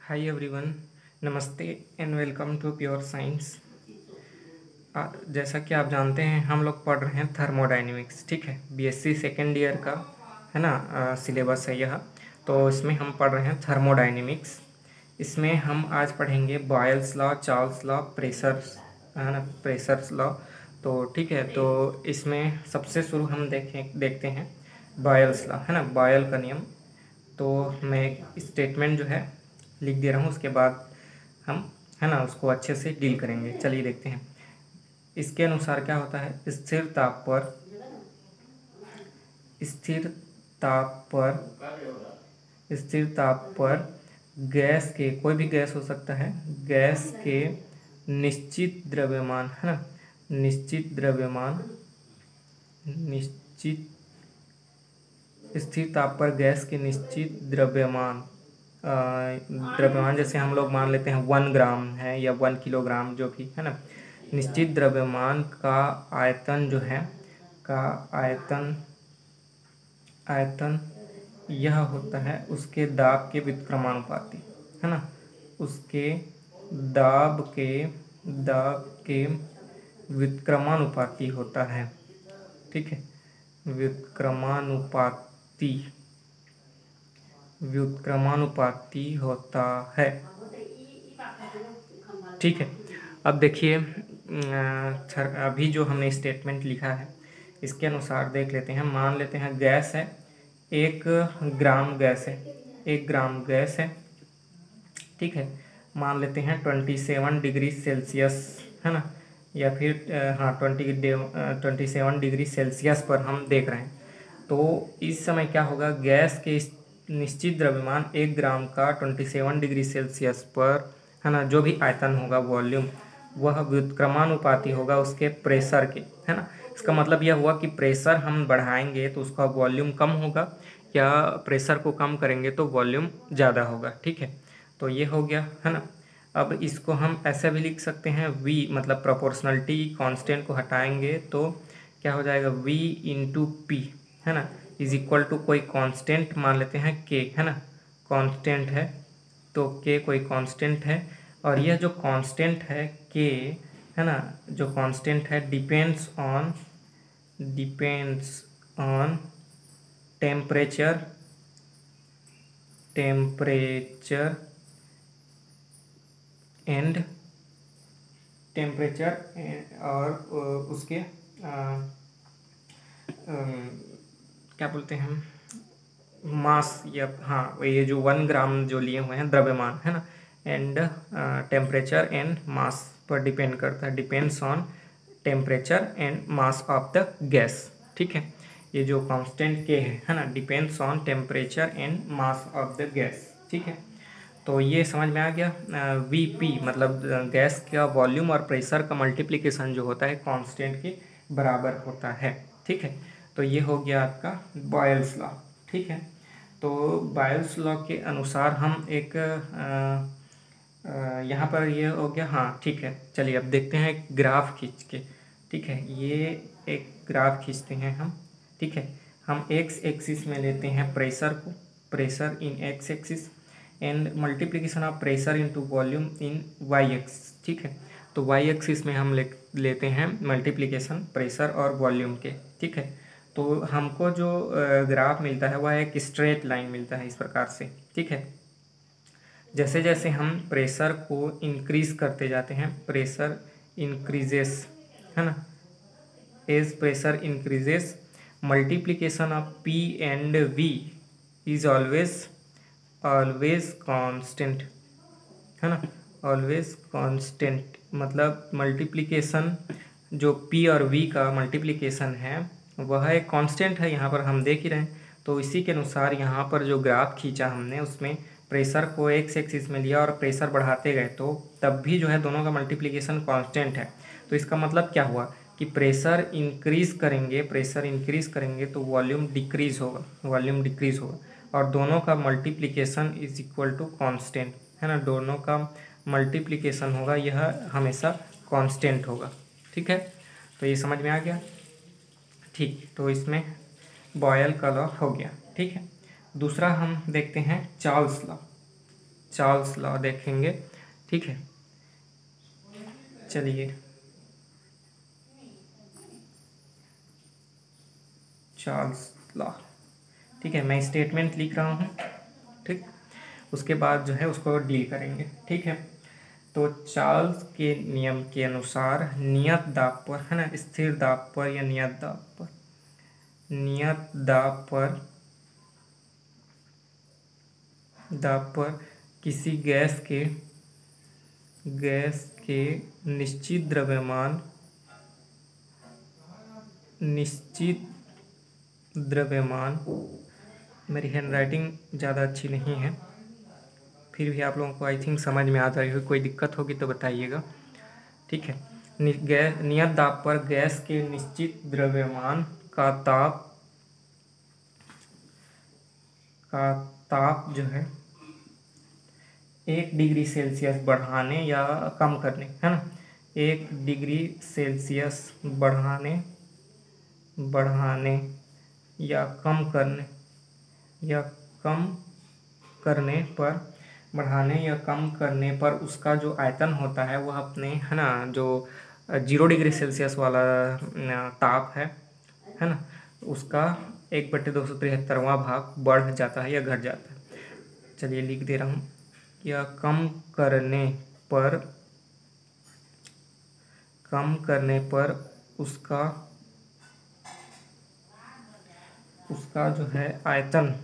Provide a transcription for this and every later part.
हाय everyone, नमस्ते and welcome to pure science. जैसा कि आप जानते हैं हम लोग पढ़ रहे हैं थर्मोडायनेमिक्स। ठीक है, बीएससी सेकेंड ईयर का है ना सिलेबस है यह। तो इसमें हम पढ़ रहे हैं थर्मोडायनेमिक्स। इसमें हम आज पढ़ेंगे Boyle's law, Charles law, pressures है ना, प्रेशर्स लॉ। तो ठीक है, तो इसमें सबसे शुरू हम देखते हैं बॉयल्स लॉ है ना, बॉयल का नियम। तो मैं एक स्टेटमेंट जो है लिख दे रहा हूँ, उसके बाद हम है ना उसको अच्छे से डील करेंगे। चलिए देखते हैं। इसके अनुसार क्या होता है, स्थिर ताप पर गैस के, कोई भी गैस हो सकता है, गैस के निश्चित द्रव्यमान है ना, निश्चित स्थिर ताप पर गैस के निश्चित द्रव्यमान जैसे हम लोग मान लेते हैं 1 ग्राम है या 1 किलोग्राम, जो भी है ना, निश्चित द्रव्यमान का आयतन जो है, आयतन यह होता है उसके दाब के व्युत्क्रमानुपाती है ना, उसके दाब के व्युत्क्रमानुपाती होता है। ठीक है, व्युत्क्रमानुपाती होता है। ठीक है, अब देखिए अभी जो हमने स्टेटमेंट लिखा है इसके अनुसार देख लेते हैं। मान लेते हैं गैस है 1 ग्राम गैस है। ठीक है, मान लेते हैं 27 डिग्री सेल्सियस है ना, या फिर 27 डिग्री सेल्सियस पर हम देख रहे हैं। तो इस समय क्या होगा, गैस के निश्चित द्रव्यमान 1 ग्राम का 27 डिग्री सेल्सियस पर है ना, जो भी आयतन होगा, वॉल्यूम, वह व्युत्क्रमानुपाती होगा उसके प्रेशर के है ना। इसका मतलब यह हुआ कि प्रेशर हम बढ़ाएंगे तो उसका वॉल्यूम कम होगा, या प्रेशर को कम करेंगे तो वॉल्यूम ज़्यादा होगा। ठीक है, तो ये हो गया है ना। अब इसको हम ऐसे भी लिख सकते हैं, V मतलब प्रोपोर्शनलिटी कांस्टेंट को हटाएंगे तो क्या हो जाएगा, V इंटू पी है ना, इज इक्वल टू कोई कांस्टेंट मान लेते हैं K है ना, कांस्टेंट है तो K कोई कांस्टेंट है। और यह जो कांस्टेंट है K है ना, जो कांस्टेंट है डिपेंड्स ऑन टेम्परेचर और उसके क्या बोलते हैं हम, मास, या हाँ ये जो 1 ग्राम जो लिए हुए हैं द्रव्यमान है ना, एंड टेम्परेचर एंड मास पर डिपेंड करता है, depends on temperature and mass of the gas. ठीक है, ये जो कांस्टेंट के है ना, depends on temperature and mass of the gas. ठीक है, तो ये समझ में आ गया। Vp मतलब गैस का वॉल्यूम और प्रेशर का मल्टीप्लिकेशन जो होता है कांस्टेंट के बराबर होता है। ठीक है, तो ये हो गया आपका बॉयल्स लॉ। ठीक है, तो बॉयल्स लॉ के अनुसार हम एक यहाँ पर ये हो गया। हाँ ठीक है, चलिए अब देखते हैं एक ग्राफ खींच के। ठीक है, ये एक ग्राफ खींचते हैं हम। ठीक है, हम एक्स एक्सिस में लेते हैं प्रेशर को, pressure in X axis, and multiplication of pressure into volume in Y X. ठीक है, तो वाई एक्सिस में हम लेते हैं मल्टीप्लिकेशन प्रेशर और वॉल्यूम के। ठीक है, तो हमको जो ग्राफ मिलता है वह एक स्ट्रेट लाइन मिलता है इस प्रकार से। ठीक है, जैसे जैसे हम प्रेशर को इंक्रीज करते जाते हैं, प्रेशर इंक्रीजेस है ना, as pressure increases multiplication of P and V is always constant है ना, ऑलवेज कांस्टेंट मतलब मल्टीप्लिकेशन जो P और V का मल्टीप्लिकेशन है वह एक कांस्टेंट है, यहाँ पर हम देख ही रहे हैं। तो इसी के अनुसार यहाँ पर जो ग्राफ खींचा हमने उसमें प्रेशर को एक्स एक्सिस में लिया और प्रेशर बढ़ाते गए, तो तब भी जो है दोनों का मल्टीप्लिकेशन कांस्टेंट है। तो इसका मतलब क्या हुआ कि प्रेशर इंक्रीज करेंगे तो वॉल्यूम डिक्रीज होगा, और दोनों का multiplication is equal to constant है ना, दोनों का मल्टीप्लिकेशन होगा यह हमेशा कांस्टेंट होगा। ठीक है, तो ये समझ में आ गया। ठीक, तो इसमें बॉयल का लॉ हो गया। ठीक है, दूसरा हम देखते हैं चार्ल्स लॉ। चार्ल्स लॉ देखेंगे। ठीक है, चलिए चार्ल्स लॉ। ठीक है, मैं स्टेटमेंट लिख रहा हूँ। ठीक, उसके बाद जो है उसको डील करेंगे। ठीक है, तो चार्ल्स के नियम के अनुसार नियत दाब पर, है ना, स्थिर दाब पर या नियत दाब पर किसी गैस के निश्चित द्रव्यमान, मेरी हैंड राइटिंग ज़्यादा अच्छी नहीं है, फिर भी आप लोगों को आई थिंक समझ में आ रही होगी, कोई दिक्कत होगी तो बताइएगा। ठीक है, नियत दाब पर गैस के निश्चित द्रव्यमान का ताप जो है 1 डिग्री सेल्सियस बढ़ाने या कम करने, है ना, 1 डिग्री सेल्सियस बढ़ाने या कम करने पर उसका जो आयतन होता है वह अपने, है ना, जो 0 डिग्री सेल्सियस वाला ताप है ना, उसका 1/273वां भाग बढ़ जाता है या घट जाता है। चलिए लिख दे रहा हूँ, या कम करने पर उसका जो है आयतन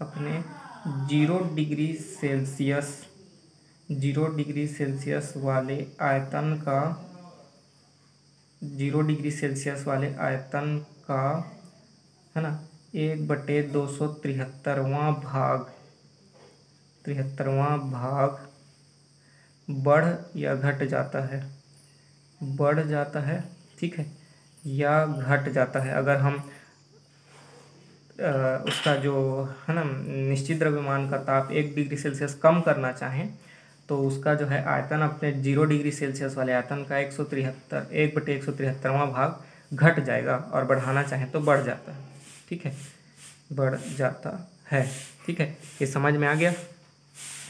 अपने 0 डिग्री सेल्सियस वाले आयतन का है ना 1/273वां भाग बढ़ या घट जाता है। ठीक है, या घट जाता है। अगर हम उसका जो है ना निश्चित द्रव्यमान का ताप 1 डिग्री सेल्सियस कम करना चाहें तो उसका जो है आयतन अपने 0 डिग्री सेल्सियस वाले आयतन का 1/173वां भाग घट जाएगा, और बढ़ाना चाहें तो बढ़ जाता है। ठीक है, बढ़ जाता है। ठीक है, ये समझ में आ गया।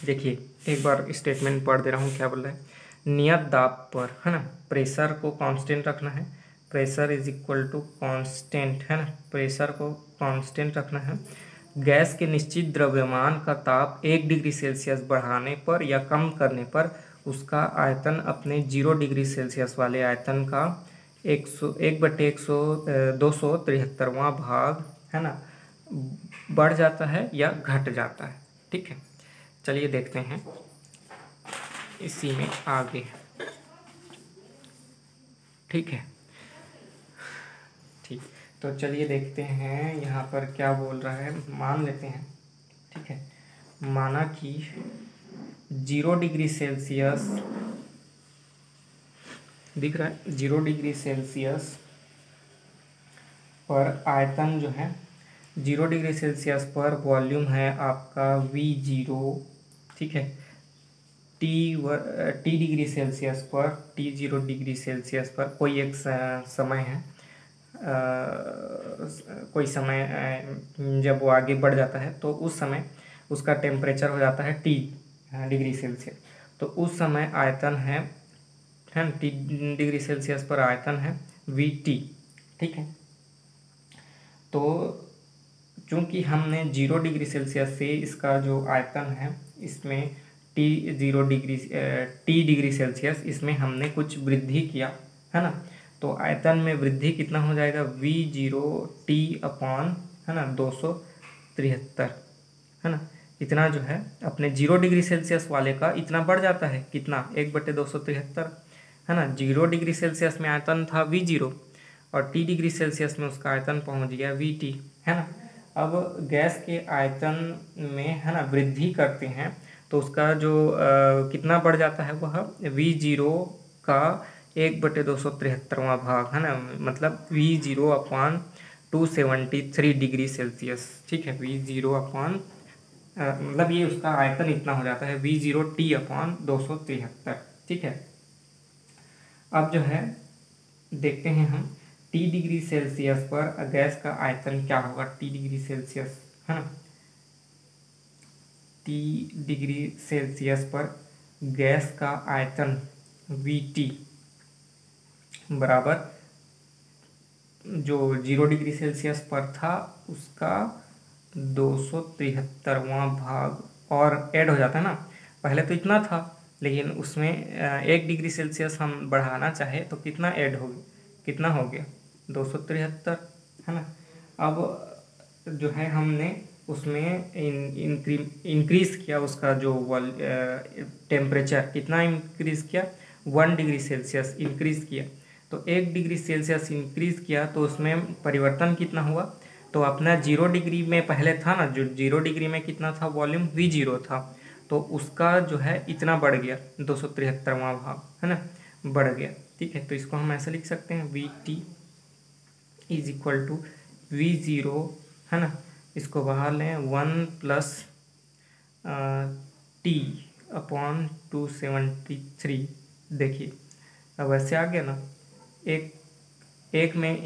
देखिए एक बार स्टेटमेंट पढ़ दे रहा हूँ, क्या बोल रहा है। नियत दाब पर, है ना, प्रेशर को कांस्टेंट रखना है। Pressure is equal to constant, है ना, प्रेशर को कांस्टेंट रखना है। गैस के निश्चित द्रव्यमान का ताप 1 डिग्री सेल्सियस बढ़ाने पर या कम करने पर उसका आयतन अपने 0 डिग्री सेल्सियस वाले आयतन का 1/273वां भाग, है ना, बढ़ जाता है या घट जाता है। ठीक है, चलिए देखते हैं इसी में आगे। ठीक है, ठीक, तो चलिए देखते हैं यहाँ पर क्या बोल रहा है। मान लेते हैं, ठीक है, माना कि 0 डिग्री सेल्सियस दिख रहा है, 0 डिग्री सेल्सियस पर आयतन जो है, 0 डिग्री सेल्सियस पर वॉल्यूम है आपका V0। ठीक है, टी डिग्री सेल्सियस पर, T0 डिग्री सेल्सियस पर कोई एक समय है, कोई समय जब वो आगे बढ़ जाता है तो उस समय उसका टेम्परेचर हो जाता है T डिग्री सेल्सियस। तो उस समय आयतन है T डिग्री सेल्सियस पर आयतन है VT। ठीक है, तो चूंकि हमने 0 डिग्री सेल्सियस से इसका जो आयतन है इसमें T डिग्री सेल्सियस इसमें हमने कुछ वृद्धि किया, है ना, तो आयतन में वृद्धि कितना हो जाएगा, V0T अपॉन, है ना, 273, है ना, इतना जो है अपने 0 डिग्री सेल्सियस वाले का इतना बढ़ जाता है, कितना, 1/273, है ना। 0 डिग्री सेल्सियस में आयतन था V0 और T डिग्री सेल्सियस में उसका आयतन पहुंच गया VT, है ना। अब गैस के आयतन में, है ना, वृद्धि करते हैं तो उसका जो कितना बढ़ जाता है, वह V0 का 1/273वां भाग, है ना, मतलब V0 अपॉन 273 डिग्री सेल्सियस। ठीक है, V0 अपॉन मतलब ये उसका आयतन इतना हो जाता है V0T अपॉन 273। ठीक है, अब जो है देखते हैं हम T डिग्री सेल्सियस पर गैस का आयतन क्या होगा। T डिग्री सेल्सियस है ना, T डिग्री सेल्सियस पर गैस का आयतन VT बराबर जो 0 डिग्री सेल्सियस पर था उसका 273वां भाग और ऐड हो जाता है ना। पहले तो इतना था, लेकिन उसमें 1 डिग्री सेल्सियस हम बढ़ाना चाहे तो कितना ऐड हो गया, कितना हो गया 273 है ना। अब जो है हमने उसमें इंक्रीज किया उसका जो टेम्परेचर कितना इंक्रीज किया, 1 डिग्री सेल्सियस इंक्रीज किया। तो 1 डिग्री सेल्सियस इंक्रीज किया तो उसमें परिवर्तन कितना हुआ, तो अपना 0 डिग्री में पहले था ना, जो 0 डिग्री में कितना था वॉल्यूम V0 था, तो उसका जो है इतना बढ़ गया 273वां भाग है ना, बढ़ गया। ठीक है, तो इसको हम ऐसे लिख सकते हैं VT is equal to V0 है ना, इसको बाहर लें 1 प्लस T अपॉन 273। देखिए अब ऐसे आ गया ना, एक एक में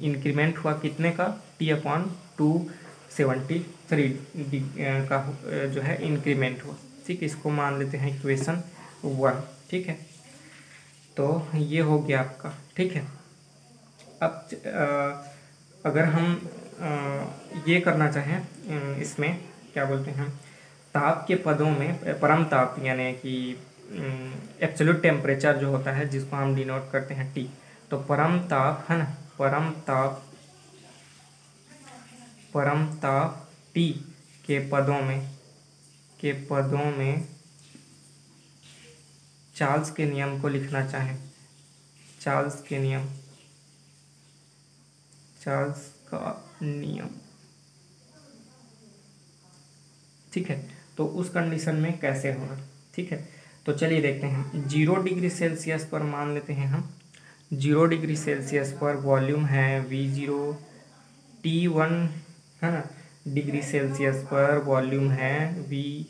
इंक्रीमेंट हुआ कितने का, T अपॉन 273 का जो है इंक्रीमेंट हुआ। ठीक है, इसको मान लेते हैं इक्वेशन 1। ठीक है, तो ये हो गया आपका। ठीक है, अब अगर हम ये करना चाहें इसमें क्या बोलते हैं, ताप के पदों में परम ताप यानी कि एब्सोल्यूट टेम्परेचर जो होता है जिसको हम डिनोट करते हैं T, तो परम ताप है ना, परम ताप T के पदों में चार्ल्स के नियम को लिखना चाहें, चार्ल्स का नियम। ठीक है, तो उस कंडीशन में कैसे होगा। ठीक है, तो चलिए देखते हैं। 0 डिग्री सेल्सियस पर मान लेते हैं हम, 0 डिग्री सेल्सियस पर वॉल्यूम है V0, T1 है ना, डिग्री सेल्सियस पर वॉल्यूम है V1,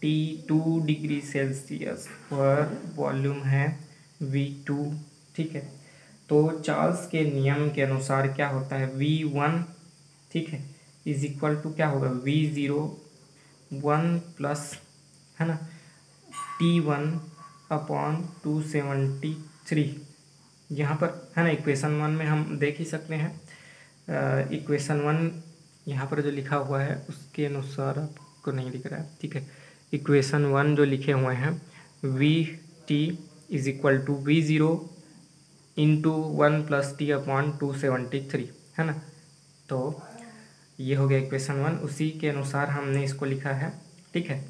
T2 डिग्री सेल्सियस पर वॉल्यूम है V2। ठीक है, तो चार्ल्स के नियम के अनुसार क्या होता है, V1 ठीक है इज इक्वल टू क्या होगा, V0 1 प्लस है ना T1 अपॉन 273। यहाँ पर है ना इक्वेशन 1 में हम देख ही सकते हैं, इक्वेशन 1 यहाँ पर जो लिखा हुआ है उसके अनुसार आपको नहीं लिख रहा है। ठीक है, इक्वेशन 1 जो लिखे हुए हैं VT is equal to V0 into 1 plus T upon 273 है ना, तो ये हो गया इक्वेशन 1, उसी के अनुसार हमने इसको लिखा है। ठीक है,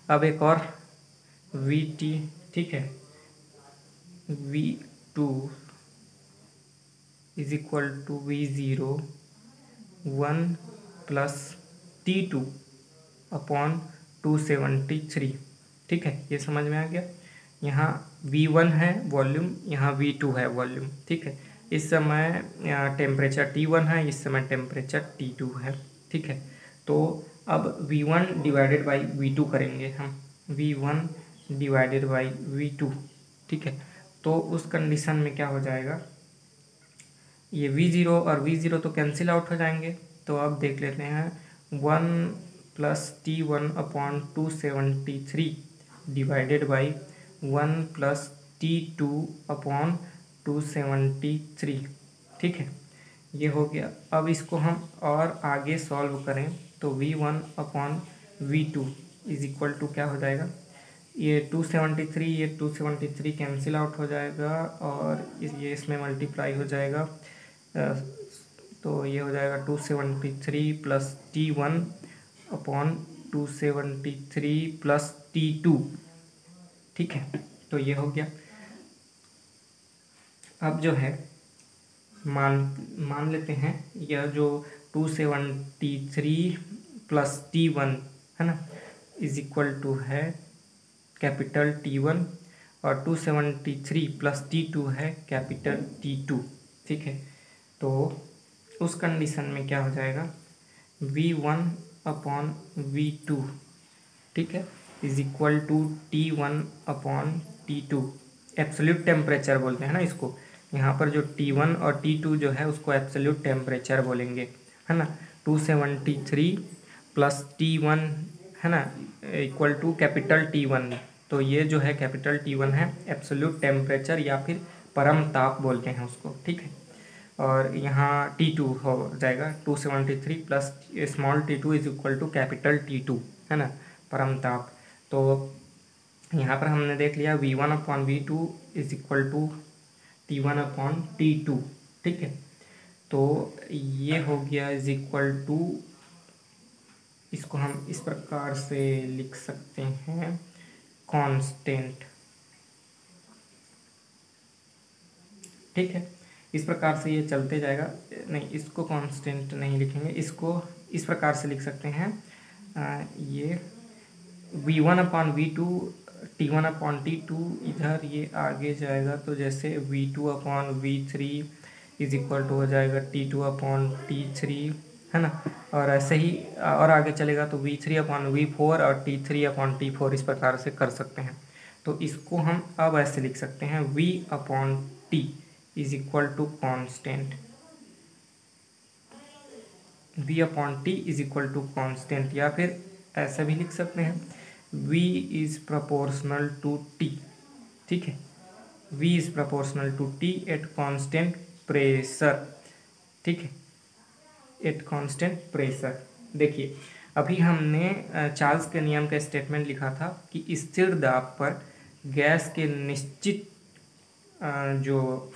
अब एक और VT ठीक है, V2 is equal to V0 1 plus T2 upon 273। ठीक है, ये समझ में आ गया। यहाँ V1 है वॉल्यूम, यहाँ V2 है वॉल्यूम। ठीक है, इस समय टेम्परेचर T1 है, इस समय टेम्परेचर T2 है। ठीक है, तो अब V1 डिवाइडेड बाई V2 करेंगे हम, V1 डिवाइडेड बाई V2। ठीक है, तो उस कंडीशन में क्या हो जाएगा, ये V0 और V0 तो कैंसिल आउट हो जाएंगे। तो अब देख लेते हैं 1 plus T1 upon 273 divided by 1 plus T2 upon 273। ठीक है, ये हो गया। अब इसको हम और आगे सॉल्व करें तो V1 upon V2 is equal to क्या हो जाएगा, ये 273 ये 273 कैंसिल आउट हो जाएगा और ये इसमें मल्टीप्लाई हो जाएगा, तो ये हो जाएगा 273 plus T1 upon 273 plus T2। ठीक है, तो ये हो गया। अब जो है मान लेते हैं यह जो 273 प्लस T1 है ना इज इक्वल टू है कैपिटल T1 और 273 प्लस T2 है कैपिटल T2। ठीक है, तो उस कंडीशन में क्या हो जाएगा V1 अपॉन V2। ठीक है, is equal to T1 upon T2। Absolute temperature बोलते हैं ना इसको। यहाँ पर जो T1 और T2 जो है उसको एब्सोल्यूट टेम्परेचर बोलेंगे, है ना। 273 प्लस T1, है ना, इक्वल टू कैपिटल T1। तो ये जो है कैपिटल T1 है, एब्सोल्यूट टेम्परेचर या फिर परम ताप बोलते हैं उसको, ठीक है। और यहाँ T2 हो जाएगा 273 plus small T2 is equal to capital T2, है ना, परम ताप। तो यहाँ पर हमने देख लिया V1 upon V2 is equal to T1 upon T2, ठीक है। तो ये हो गया इज इक्वल टू, इसको हम इस प्रकार से लिख सकते हैं कांस्टेंट, ठीक है। इस प्रकार से ये चलते जाएगा। नहीं, इसको कांस्टेंट नहीं लिखेंगे, इसको इस प्रकार से लिख सकते हैं, ये V1 upon V2 T1 upon T2, इधर ये आगे जाएगा तो जैसे V2 upon V3 is equal to हो जाएगा T2 अपॉन T3, है ना। और ऐसे ही और आगे चलेगा तो V3 अपॉन V4 और T3 अपॉन T4 इस प्रकार से कर सकते हैं। तो इसको हम अब ऐसे लिख सकते हैं V upon T is equal to constant, V upon T is equal to constant, या फिर ऐसा भी लिख सकते हैं V is proportional to T, ठीक है। V is proportional to T at constant pressure, ठीक है, एट कांस्टेंट प्रेशर। देखिए अभी हमने चार्ल्स के नियम का स्टेटमेंट लिखा था कि स्थिर दाब पर गैस के निश्चित जो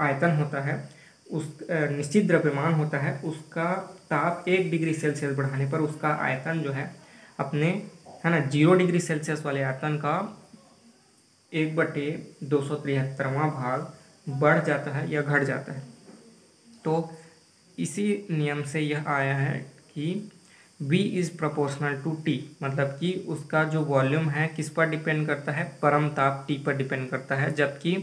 आयतन होता है, उस निश्चित द्रव्यमान होता है, उसका ताप 1 डिग्री सेल्सियस बढ़ाने पर उसका आयतन जो है अपने, है ना, 0 डिग्री सेल्सियस वाले आयतन का 1/273वां भाग बढ़ जाता है या घट जाता है। तो इसी नियम से यह आया है कि V is proportional to T, मतलब कि उसका जो वॉल्यूम है किस पर डिपेंड करता है, परम ताप T पर डिपेंड करता है, जबकि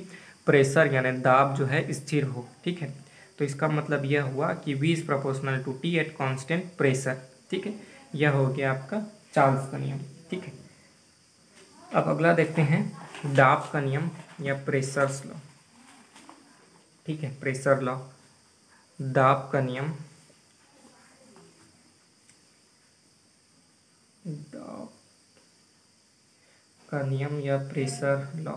प्रेशर यानी दाब जो है स्थिर हो, ठीक है। तो इसका मतलब यह हुआ कि V is proportional to T at constant pressure, ठीक है। यह हो गया आपका चार्ल्स का नियम, ठीक है। अब अगला देखते हैं दाब का नियम या प्रेशर्स लॉ, ठीक है, प्रेशर लॉ, दाब का नियम, दाब का नियम या प्रेशर लॉ।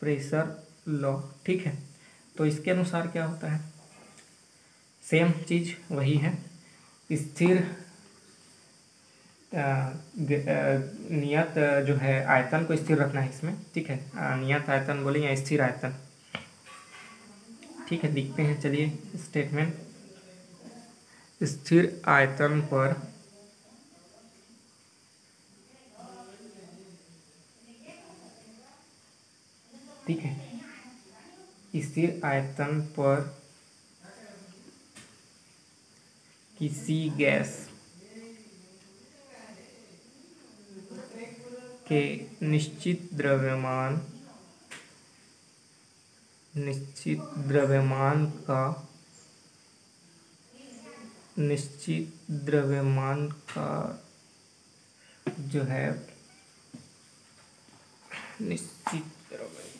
प्रेशर लॉ, ठीक है। तो इसके अनुसार क्या होता है, सेम चीज वही है, स्थिर नियत जो है आयतन को स्थिर रखना है इसमें, ठीक है। नियत आयतन बोले या स्थिर आयतन, ठीक है। लिखते हैं, चलिए स्टेटमेंट, स्थिर आयतन पर ठीक है, स्थिर आयतन पर किसी गैस के निश्चित द्रव्यमान का जो है निश्चित द्रव्यमान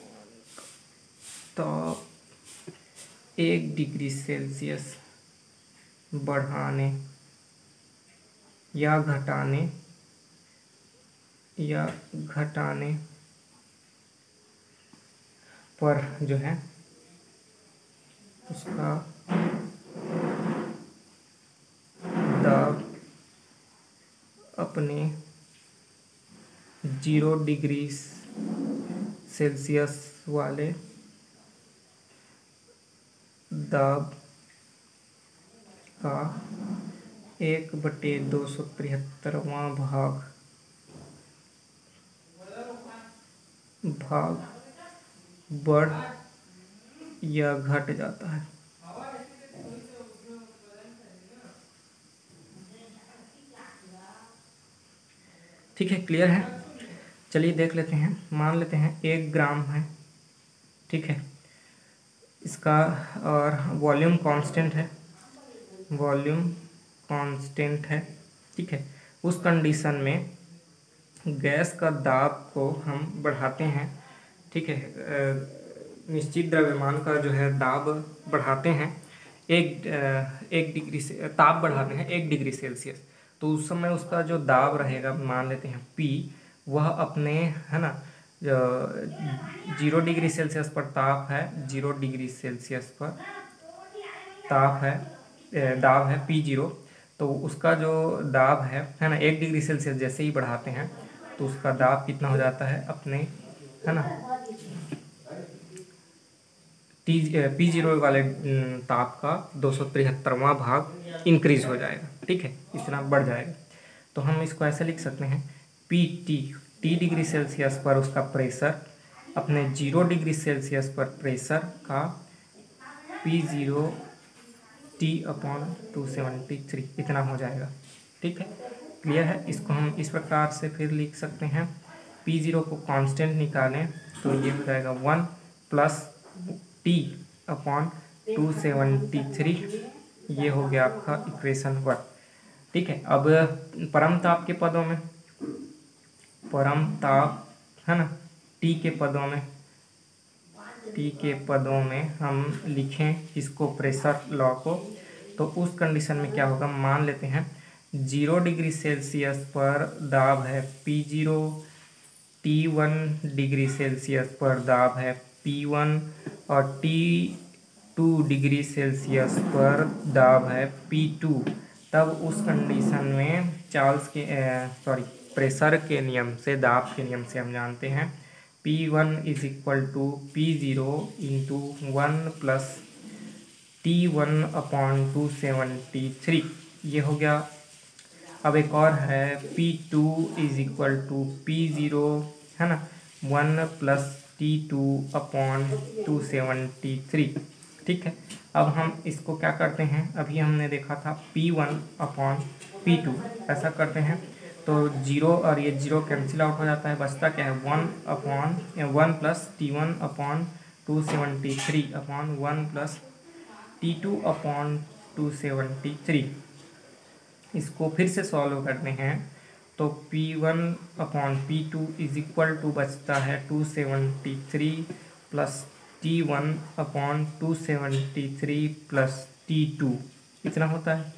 ताप 1 डिग्री सेल्सियस बढ़ाने या घटाने पर जो है उसका दाब अपने 0 डिग्री सेल्सियस वाले दाब का 1/273वां भाग बढ़ या घट जाता है। ठीक है, क्लियर है। चलिए देख लेते हैं, मान लेते हैं 1 ग्राम है, ठीक है। इसका, और वॉल्यूम कांस्टेंट है, वॉल्यूम कांस्टेंट है, ठीक है। उस कंडीशन में गैस का दाब को हम बढ़ाते हैं, ठीक है, निश्चित द्रव्यमान का जो है दाब बढ़ाते हैं एक डिग्री से, ताप बढ़ाते हैं 1 डिग्री सेल्सियस। तो उस समय उसका जो दाब रहेगा, मान लेते हैं P, वह अपने, है ना, 0 डिग्री सेल्सियस पर ताप है, 0 डिग्री सेल्सियस पर ताप है, दाब है P0। तो उसका जो दाब है ना, 1 डिग्री सेल्सियस जैसे ही बढ़ाते हैं तो उसका दाब कितना हो जाता है अपने, है ना, P0 वाले ताप का 273वां भाग इंक्रीज हो जाएगा, ठीक है, इतना बढ़ जाएगा। तो हम इसको ऐसे लिख सकते हैं, T डिग्री सेल्सियस पर उसका प्रेशर अपने 0 डिग्री सेल्सियस पर प्रेशर का P0 T/273 इतना हो जाएगा, ठीक है, क्लियर है। इसको हम इस प्रकार से फिर लिख सकते हैं, P0 को कांस्टेंट निकालें तो ये हो जाएगा 1 + T/273, ये हो गया आपका इक्वेशन 1, ठीक है। अब परम ताप के पदों में, परम ताप, है ना, T के पदों में हम लिखें इसको, प्रेशर लॉ को, तो उस कंडीशन में क्या होगा, मान लेते हैं 0 डिग्री सेल्सियस पर दाब है P0, T1 डिग्री सेल्सियस पर दाब है P1 और T2 डिग्री सेल्सियस पर दाब है P2। तब उस कंडीशन में प्रेशर के नियम से, दाब के नियम से हम जानते हैं P1 = P0 × 1 + T1/273, ये हो गया। अब एक और है P2 = P0, है ना, 1 + T2/273, ठीक है। अब हम इसको क्या करते हैं, अभी हमने देखा था P1/P2, ऐसा करते हैं तो 0 और ये 0 कैंसिल आउट हो जाता है, बचता क्या है, 1 + T1/273/1 + T2/273। इसको फिर से सॉल्व करते हैं तो P1/P2 = बचता है 273 + T1/273 + T2, इतना होता है,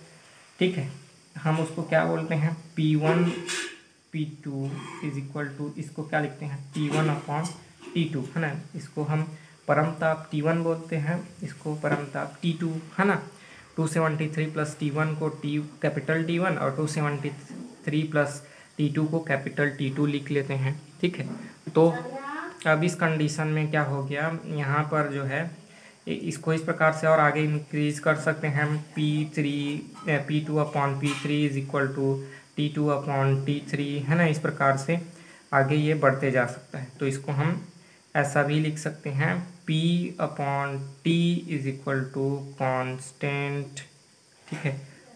ठीक है। हम उसको क्या बोलते हैं, P1/P2 = इसको क्या लिखते हैं, T1/T2, है ना। इसको हम परम ताप T1 बोलते हैं, इसको परम ताप T2, है ना। 273 + T1 को कैपिटल T1 और 273 + T2 को कैपिटल T2 लिख लेते हैं, ठीक है। तो अब इस कंडीशन में क्या हो गया, यहाँ पर जो है इसको इस प्रकार से और आगे इंक्रीज कर सकते हैं हम, P2/P3 = T2/T3, है ना। इस प्रकार से आगे ये बढ़ते जा सकता है। तो इसको हम ऐसा भी लिख सकते हैं, P/T = कांस्टेंट, ठीक है,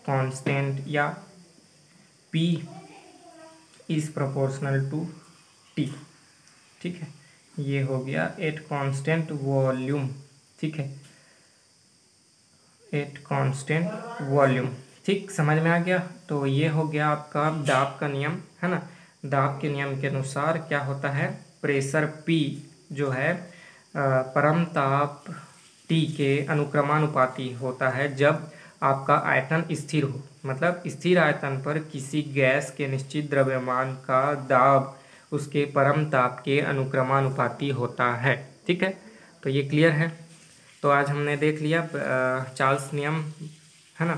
कांस्टेंट, या P = T, ठीक है। ये हो गया एट कांस्टेंट वॉल्यूम, ठीक है, एट कांस्टेंट वॉल्यूम, ठीक, समझ में आ गया। तो ये हो गया आपका दाब का नियम, है ना। दाब के नियम के अनुसार क्या होता है, प्रेशर P जो है परम ताप T के अनुक्रमानुपाती होता है जब आपका आयतन स्थिर हो, मतलब स्थिर आयतन पर किसी गैस के निश्चित द्रव्यमान का दाब उसके परम ताप के अनुक्रमानुपाती होता है, ठीक है। तो ये क्लियर है। तो आज हमने देख लिया चार्ल्स नियम, है ना,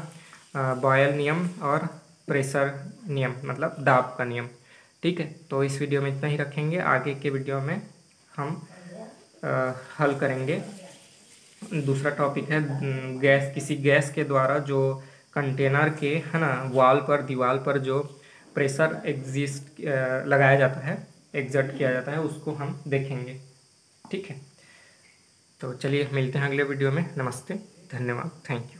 बॉयल नियम और प्रेशर नियम, मतलब दाब का नियम, ठीक है। तो इस वीडियो में इतना ही रखेंगे, आगे के वीडियो में हम हल करेंगे। दूसरा टॉपिक है किसी गैस के द्वारा जो कंटेनर के, है ना, वॉल पर, दीवार पर जो प्रेशर लगाया जाता है, एग्जर्ट किया जाता है, उसको हम देखेंगे, ठीक है। तो चलिए मिलते हैं अगले वीडियो में। नमस्ते, धन्यवाद, थैंक यू।